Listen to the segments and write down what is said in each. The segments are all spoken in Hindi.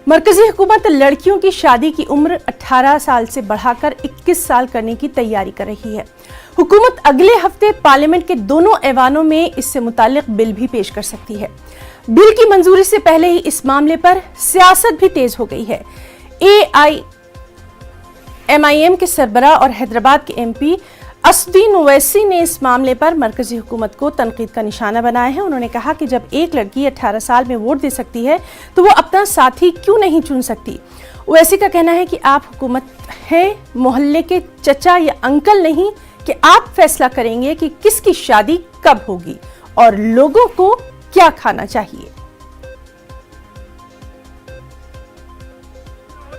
मरकजी हुकूमत लड़कियों की शादी की उम्र 18 साल से बढ़ाकर 21 साल करने की तैयारी कर रही है। हुकूमत अगले हफ्ते पार्लियामेंट के दोनों ऐवानों में इससे मुताल्लिक बिल भी पेश कर सकती है। बिल की मंजूरी से पहले ही इस मामले पर सियासत भी तेज हो गई है। AIMIM के सरबराह और हैदराबाद के MP असदुद्दीन ओवैसी ने इस मामले पर मरकजी हुकूमत को तनकीद का निशाना बनाया है। उन्होंने कहा कि जब एक लड़की 18 साल में वोट दे सकती है तो वो अपना साथी क्यों नहीं चुन सकती। ओवैसी का कहना है कि आप हुकूमत हैं, मोहल्ले के चचा या अंकल नहीं कि आप फैसला करेंगे कि किसकी शादी कब होगी और लोगों को क्या खाना चाहिए।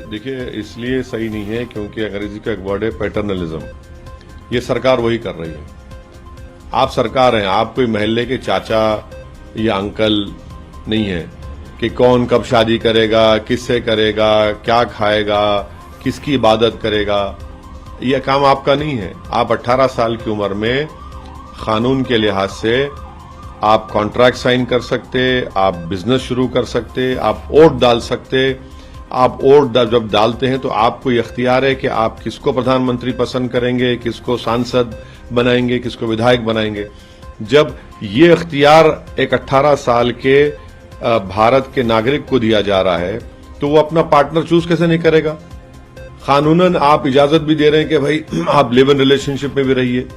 देखिए, इसलिए सही नहीं है क्योंकि अंग्रेजी का एक वर्ड है पैटर्नलिज्म। ये सरकार वही कर रही है। आप सरकार हैं, आप कोई महल्ले के चाचा या अंकल नहीं है कि कौन कब शादी करेगा, किससे करेगा, क्या खाएगा, किसकी इबादत करेगा। यह काम आपका नहीं है। आप 18 साल की उम्र में कानून के लिहाज से आप कॉन्ट्रैक्ट साइन कर सकते, आप बिजनेस शुरू कर सकते, आप वोट डाल सकते। आप वोट जब डालते हैं तो आपको ये अख्तियार है कि आप किसको प्रधानमंत्री पसंद करेंगे, किसको सांसद बनाएंगे, किसको विधायक बनाएंगे। जब ये अख्तियार एक 18 साल के भारत के नागरिक को दिया जा रहा है तो वो अपना पार्टनर चूज कैसे नहीं करेगा। कानूनन आप इजाजत भी दे रहे हैं कि भाई आप लिव इन रिलेशनशिप में भी रहिए।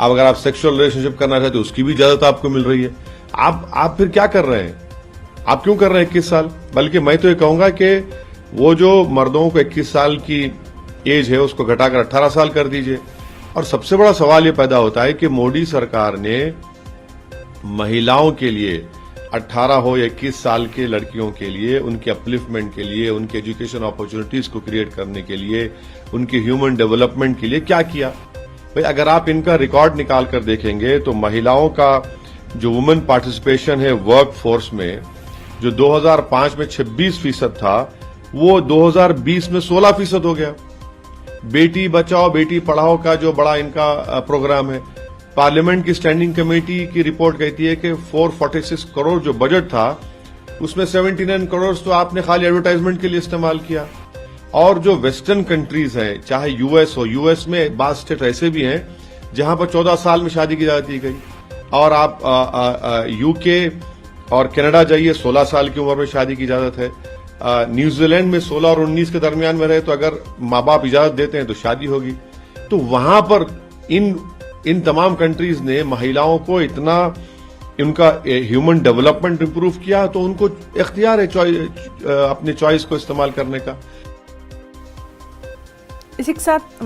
अब अगर आप सेक्सुअल रिलेशनशिप करना चाहते हो उसकी भी इजाजत आपको मिल रही है। आप फिर क्या कर रहे हैं? आप क्यों कर रहे हैं 21 साल? बल्कि मैं तो ये कहूंगा कि वो जो मर्दों को 21 साल की एज है उसको घटाकर 18 साल कर दीजिए। और सबसे बड़ा सवाल ये पैदा होता है कि मोदी सरकार ने महिलाओं के लिए 18 हो या 21 साल के लड़कियों के लिए, उनके अपलिफ्टमेंट के लिए, उनके एजुकेशन अपॉर्चुनिटीज को क्रिएट करने के लिए, उनके ह्यूमन डेवलपमेंट के लिए क्या किया। भाई अगर आप इनका रिकॉर्ड निकाल कर देखेंगे तो महिलाओं का जो वुमेन पार्टिसिपेशन है वर्क फोर्स में, जो 2005 में 26% था, वो 2020 में 16% हो गया। बेटी बचाओ बेटी पढ़ाओ का जो बड़ा इनका प्रोग्राम है, पार्लियामेंट की स्टैंडिंग कमेटी की रिपोर्ट कहती है कि 446 करोड़ जो बजट था उसमें 79 करोड़ तो आपने खाली एडवर्टाइजमेंट के लिए इस्तेमाल किया। और जो वेस्टर्न कंट्रीज हैं, चाहे यूएस हो, यूएस में बात स्टेट ऐसे भी हैं जहां पर 14 साल में शादी की इजाजत दी गई। और आप यूके और कनाडा जाइए, 16 साल की उम्र में शादी की इजाजत है। न्यूजीलैंड में 16 और 19 के दरमियान में रहे तो अगर माँ बाप इजाजत देते हैं तो शादी होगी। तो वहां पर इन तमाम कंट्रीज ने महिलाओं को इतना उनका ह्यूमन डेवलपमेंट इंप्रूव किया तो उनको इख्तियार है अपने चॉइस को इस्तेमाल करने का। इसी के साथ